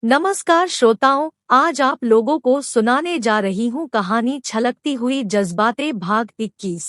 नमस्कार श्रोताओं, आज आप लोगों को सुनाने जा रही हूँ कहानी छलकती हुई जज्बातें भाग 21।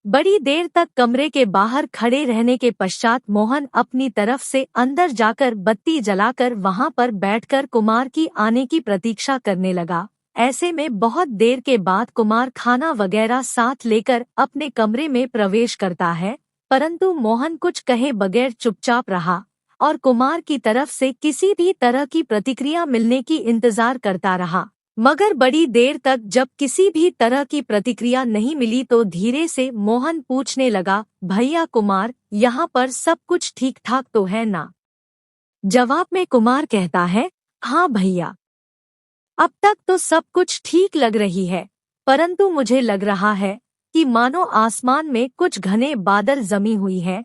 बड़ी देर तक कमरे के बाहर खड़े रहने के पश्चात मोहन अपनी तरफ से अंदर जाकर बत्ती जलाकर वहां पर बैठकर कुमार की आने की प्रतीक्षा करने लगा। ऐसे में बहुत देर के बाद कुमार खाना वगैरह साथ लेकर अपने कमरे में प्रवेश करता है, परंतु मोहन कुछ कहे बगैर चुपचाप रहा और कुमार की तरफ से किसी भी तरह की प्रतिक्रिया मिलने की इंतजार करता रहा। मगर बड़ी देर तक जब किसी भी तरह की प्रतिक्रिया नहीं मिली तो धीरे से मोहन पूछने लगा, भैया कुमार, यहाँ पर सब कुछ ठीक ठाक तो है ना? जवाब में कुमार कहता है, हाँ भैया, अब तक तो सब कुछ ठीक लग रही है, परंतु मुझे लग रहा है कि मानो आसमान में कुछ घने बादल जमी हुई है,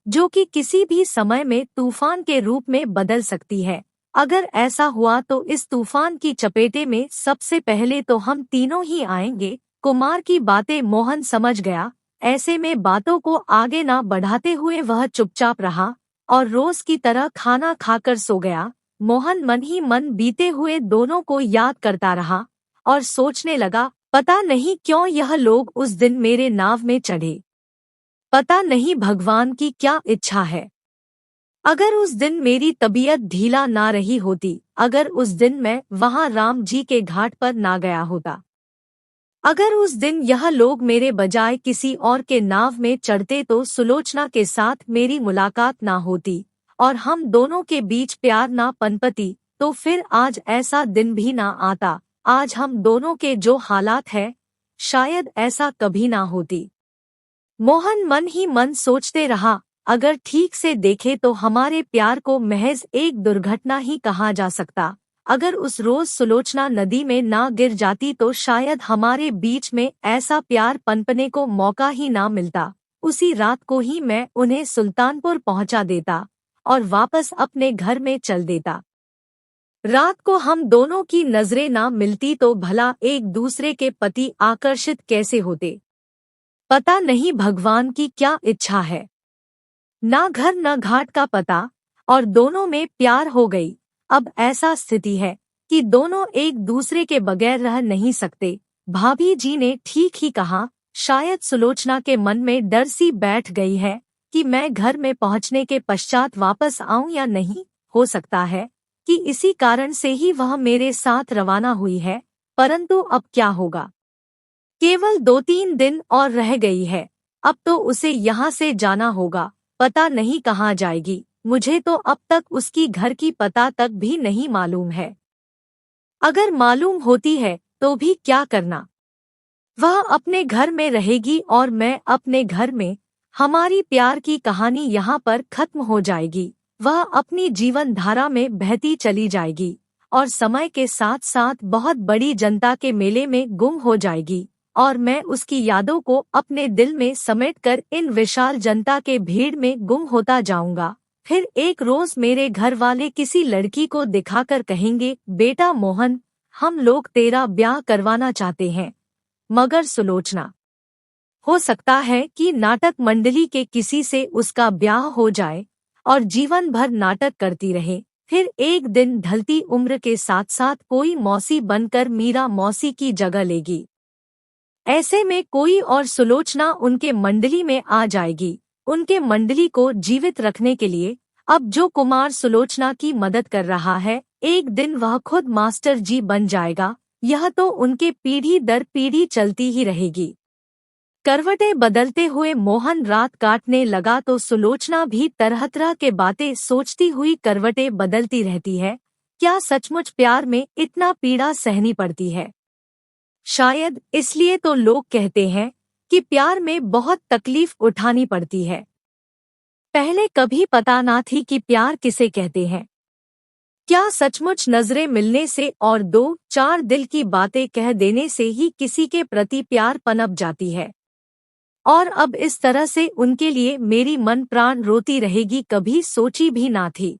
जो कि किसी भी समय में तूफान के रूप में बदल सकती है। अगर ऐसा हुआ तो इस तूफान की चपेटे में सबसे पहले तो हम तीनों ही आएंगे। कुमार की बातें मोहन समझ गया। ऐसे में बातों को आगे न बढ़ाते हुए वह चुपचाप रहा और रोज की तरह खाना खाकर सो गया। मोहन मन ही मन बीते हुए दोनों को याद करता रहा और सोचने लगा, पता नहीं क्यों यह लोग उस दिन मेरे नाव में चढ़े। पता नहीं भगवान की क्या इच्छा है। अगर उस दिन मेरी तबीयत ढीला ना रही होती, अगर उस दिन मैं वहां राम जी के घाट पर ना गया होता, अगर उस दिन यह लोग मेरे बजाय किसी और के नाव में चढ़ते तो सुलोचना के साथ मेरी मुलाकात ना होती और हम दोनों के बीच प्यार ना पनपती, तो फिर आज ऐसा दिन भी ना आता। आज हम दोनों के जो हालात है, शायद ऐसा कभी ना होती। मोहन मन ही मन सोचते रहा, अगर ठीक से देखे तो हमारे प्यार को महज एक दुर्घटना ही कहा जा सकता। अगर उस रोज सुलोचना नदी में ना गिर जाती तो शायद हमारे बीच में ऐसा प्यार पनपने को मौका ही ना मिलता। उसी रात को ही मैं उन्हें सुल्तानपुर पहुंचा देता और वापस अपने घर में चल देता। रात को हम दोनों की नजरें ना मिलती तो भला एक दूसरे के प्रति आकर्षित कैसे होते। पता नहीं भगवान की क्या इच्छा है। ना घर न घाट का पता और दोनों में प्यार हो गई। अब ऐसा स्थिति है कि दोनों एक दूसरे के बगैर रह नहीं सकते। भाभी जी ने ठीक ही कहा, शायद सुलोचना के मन में डर सी बैठ गई है कि मैं घर में पहुंचने के पश्चात वापस आऊं या नहीं। हो सकता है कि इसी कारण से ही वह मेरे साथ रवाना हुई है, परंतु अब क्या होगा। केवल 2-3 दिन और रह गई है। अब तो उसे यहाँ से जाना होगा। पता नहीं कहाँ जाएगी। मुझे तो अब तक उसकी घर की पता तक भी नहीं मालूम है। अगर मालूम होती है तो भी क्या करना। वह अपने घर में रहेगी और मैं अपने घर में। हमारी प्यार की कहानी यहाँ पर खत्म हो जाएगी। वह अपनी जीवन धारा में बहती चली जाएगी और समय के साथ साथ बहुत बड़ी जनता के मेले में गुम हो जाएगी और मैं उसकी यादों को अपने दिल में समेटकर इन विशाल जनता के भीड़ में गुम होता जाऊंगा। फिर एक रोज मेरे घर वाले किसी लड़की को दिखाकर कहेंगे, बेटा मोहन, हम लोग तेरा ब्याह करवाना चाहते हैं। मगर सुलोचना, हो सकता है कि नाटक मंडली के किसी से उसका ब्याह हो जाए और जीवन भर नाटक करती रहे। फिर एक दिन ढलती उम्र के साथ साथ कोई मौसी बनकर मीरा मौसी की जगह लेगी। ऐसे में कोई और सुलोचना उनके मंडली में आ जाएगी। उनके मंडली को जीवित रखने के लिए अब जो कुमार सुलोचना की मदद कर रहा है, एक दिन वह खुद मास्टर जी बन जाएगा। यह तो उनके पीढ़ी दर पीढ़ी चलती ही रहेगी। करवटें बदलते हुए मोहन रात काटने लगा तो सुलोचना भी तरह तरह के बातें सोचती हुई करवटें बदलती रहती है। क्या सचमुच प्यार में इतना पीड़ा सहनी पड़ती है? शायद इसलिए तो लोग कहते हैं कि प्यार में बहुत तकलीफ उठानी पड़ती है। पहले कभी पता ना थी कि प्यार किसे कहते हैं। क्या सचमुच नजरें मिलने से और 2-4 दिल की बातें कह देने से ही किसी के प्रति प्यार पनप जाती है? और अब इस तरह से उनके लिए मेरी मन प्राण रोती रहेगी, कभी सोची भी ना थी।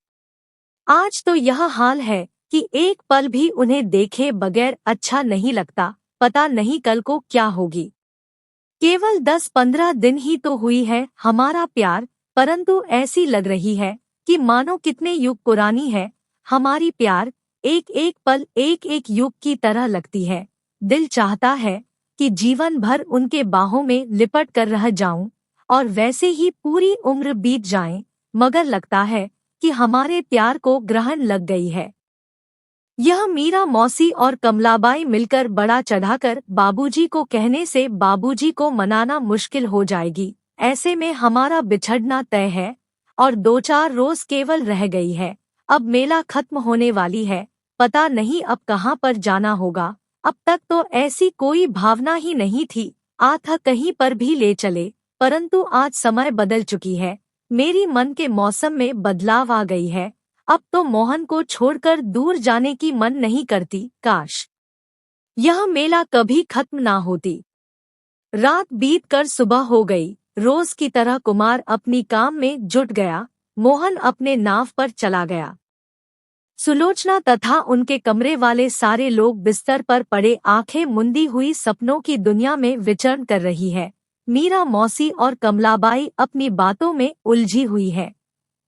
आज तो यह हाल है कि एक पल भी उन्हें देखे बगैर अच्छा नहीं लगता। पता नहीं कल को क्या होगी। केवल 10-15 दिन ही तो हुई है हमारा प्यार, परंतु ऐसी लग रही है कि मानो कितने युग पुरानी है। हमारी प्यार एक एक पल एक एक युग की तरह लगती है। दिल चाहता है कि जीवन भर उनके बाहों में लिपट कर रह जाऊं और वैसे ही पूरी उम्र बीत जाए, मगर लगता है कि हमारे प्यार को ग्रहण लग गई है। यह मीरा मौसी और कमलाबाई मिलकर बड़ा चढ़ाकर बाबूजी को कहने से बाबूजी को मनाना मुश्किल हो जाएगी। ऐसे में हमारा बिछड़ना तय है और 2-4 रोज केवल रह गई है। अब मेला खत्म होने वाली है, पता नहीं अब कहाँ पर जाना होगा। अब तक तो ऐसी कोई भावना ही नहीं थी, था कहीं पर भी ले चले, परंतु आज समय बदल चुकी है। मेरी मन के मौसम में बदलाव आ गई है। अब तो मोहन को छोड़कर दूर जाने की मन नहीं करती। काश यह मेला कभी खत्म ना होती। रात बीतकर सुबह हो गई। रोज की तरह कुमार अपनी काम में जुट गया। मोहन अपने नाव पर चला गया। सुलोचना तथा उनके कमरे वाले सारे लोग बिस्तर पर पड़े आंखें मुंदी हुई सपनों की दुनिया में विचरण कर रही है। मीरा मौसी और कमलाबाई अपनी बातों में उलझी हुई है।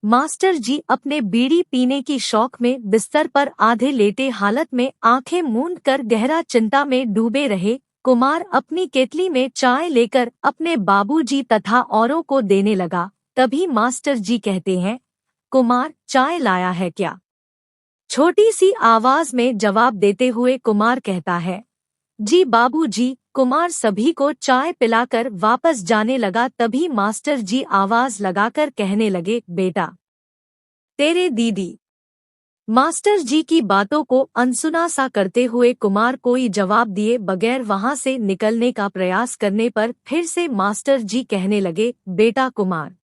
मास्टर जी अपने बीड़ी पीने की शौक में बिस्तर पर आधे लेटे हालत में आंखें मूंद कर गहरा चिंता में डूबे रहे। कुमार अपनी केतली में चाय लेकर अपने बाबूजी तथा औरों को देने लगा। तभी मास्टर जी कहते हैं, कुमार चाय लाया है क्या? छोटी सी आवाज में जवाब देते हुए कुमार कहता है, जी बाबूजी। कुमार सभी को चाय पिलाकर वापस जाने लगा। तभी मास्टर जी आवाज लगाकर कहने लगे, बेटा तेरे दीदी। मास्टर जी की बातों को अनसुना सा करते हुए कुमार कोई जवाब दिए बगैर वहां से निकलने का प्रयास करने पर फिर से मास्टर जी कहने लगे, बेटा कुमार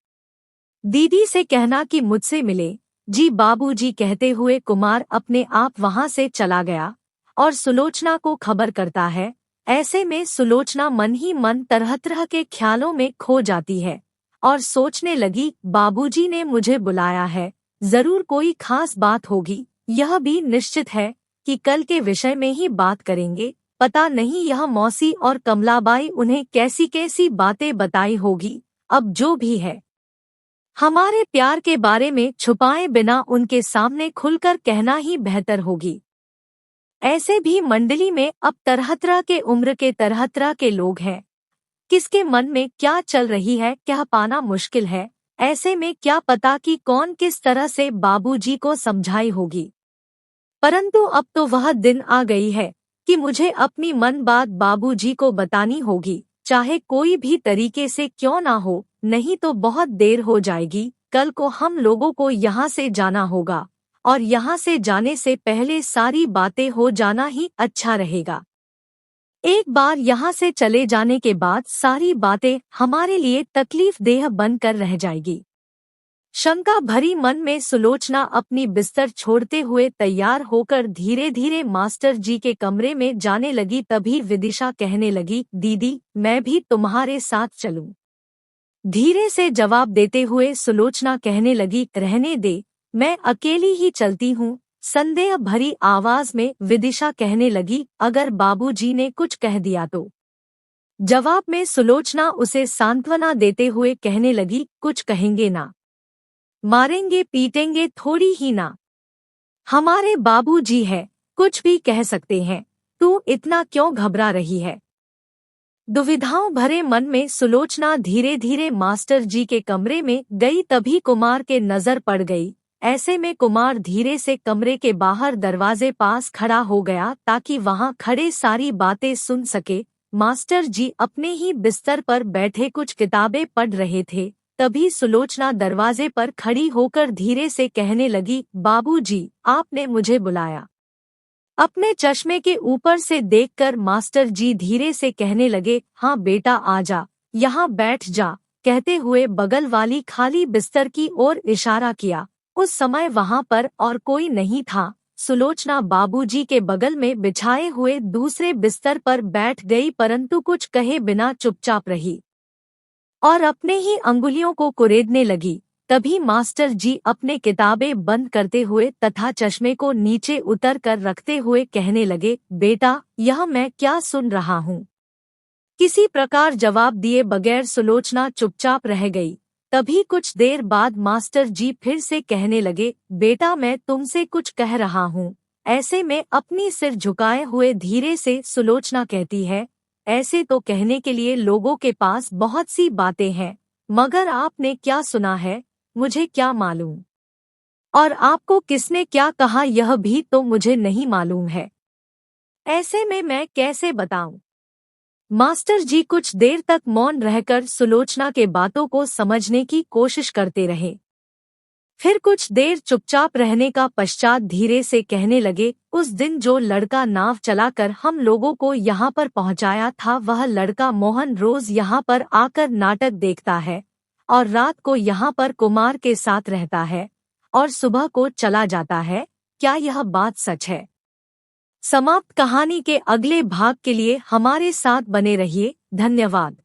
दीदी से कहना कि मुझसे मिले। जी बाबूजी कहते हुए कुमार अपने आप वहां से चला गया और सुलोचना को खबर करता है। ऐसे में सुलोचना मन ही मन तरह तरह के ख्यालों में खो जाती है और सोचने लगी, बाबूजी ने मुझे बुलाया है, जरूर कोई खास बात होगी। यह भी निश्चित है कि कल के विषय में ही बात करेंगे। पता नहीं यह मौसी और कमलाबाई उन्हें कैसी कैसी बातें बताई होगी। अब जो भी है, हमारे प्यार के बारे में छुपाए बिना उनके सामने खुलकर कहना ही बेहतर होगी। ऐसे भी मंडली में अब तरह तरह के उम्र के तरह तरह के लोग हैं। किसके मन में क्या चल रही है कह पाना मुश्किल है। ऐसे में क्या पता कि कौन किस तरह से बाबूजी को समझाई होगी। परंतु अब तो वह दिन आ गई है कि मुझे अपनी मन बात बाबूजी को बतानी होगी, चाहे कोई भी तरीके से क्यों ना हो, नहीं तो बहुत देर हो जाएगी। कल को हम लोगों को यहाँ से जाना होगा और यहाँ से जाने से पहले सारी बातें हो जाना ही अच्छा रहेगा। एक बार यहाँ से चले जाने के बाद सारी बातें हमारे लिए तकलीफ देह बनकर रह जाएगी। शंका भरी मन में सुलोचना अपनी बिस्तर छोड़ते हुए तैयार होकर धीरे धीरे मास्टर जी के कमरे में जाने लगी। तभी विदिशा कहने लगी, दीदी मैं भी तुम्हारे साथ चलूं? धीरे से जवाब देते हुए सुलोचना कहने लगी, रहने दे, मैं अकेली ही चलती हूँ। संदेह भरी आवाज में विदिशा कहने लगी, अगर बाबूजी ने कुछ कह दिया तो? जवाब में सुलोचना उसे सांत्वना देते हुए कहने लगी, कुछ कहेंगे ना, मारेंगे पीटेंगे थोड़ी ही ना, हमारे बाबूजी है, कुछ भी कह सकते हैं, तू इतना क्यों घबरा रही है? दुविधाओं भरे मन में सुलोचना धीरे धीरे मास्टर जी के कमरे में गई। तभी कुमार के नजर पड़ गई। ऐसे में कुमार धीरे से कमरे के बाहर दरवाजे पास खड़ा हो गया ताकि वहां खड़े सारी बातें सुन सके। मास्टर जी अपने ही बिस्तर पर बैठे कुछ किताबें पढ़ रहे थे। तभी सुलोचना दरवाजे पर खड़ी होकर धीरे से कहने लगी, बाबूजी आपने मुझे बुलाया? अपने चश्मे के ऊपर से देखकर मास्टर जी धीरे से कहने लगे, हाँ बेटा आजा, यहाँ बैठ जा। कहते हुए बगल वाली खाली बिस्तर की ओर इशारा किया। उस समय वहाँ पर और कोई नहीं था। सुलोचना बाबूजी के बगल में बिछाए हुए दूसरे बिस्तर पर बैठ गई, परंतु कुछ कहे बिना चुपचाप रही और अपने ही अंगुलियों को कुरेदने लगी। तभी मास्टर जी अपने किताबें बंद करते हुए तथा चश्मे को नीचे उतर कर रखते हुए कहने लगे, बेटा यह मैं क्या सुन रहा हूँ? किसी प्रकार जवाब दिए बगैर सुलोचना चुपचाप रह गई। तभी कुछ देर बाद मास्टर जी फिर से कहने लगे, बेटा मैं तुमसे कुछ कह रहा हूँ। ऐसे में अपनी सिर झुकाए हुए धीरे से सुलोचना कहती है, ऐसे तो कहने के लिए लोगों के पास बहुत सी बातें हैं, मगर आपने क्या सुना है मुझे क्या मालूम, और आपको किसने क्या कहा यह भी तो मुझे नहीं मालूम है। ऐसे में मैं कैसे बताऊं। मास्टर जी कुछ देर तक मौन रहकर सुलोचना के बातों को समझने की कोशिश करते रहे। फिर कुछ देर चुपचाप रहने का पश्चात धीरे से कहने लगे, उस दिन जो लड़का नाव चलाकर हम लोगों को यहाँ पर पहुँचाया था, वह लड़का मोहन रोज यहाँ पर आकर नाटक देखता है और रात को यहाँ पर कुमार के साथ रहता है और सुबह को चला जाता है। क्या यह बात सच है? समाप्त। कहानी के अगले भाग के लिए हमारे साथ बने रहिए। धन्यवाद।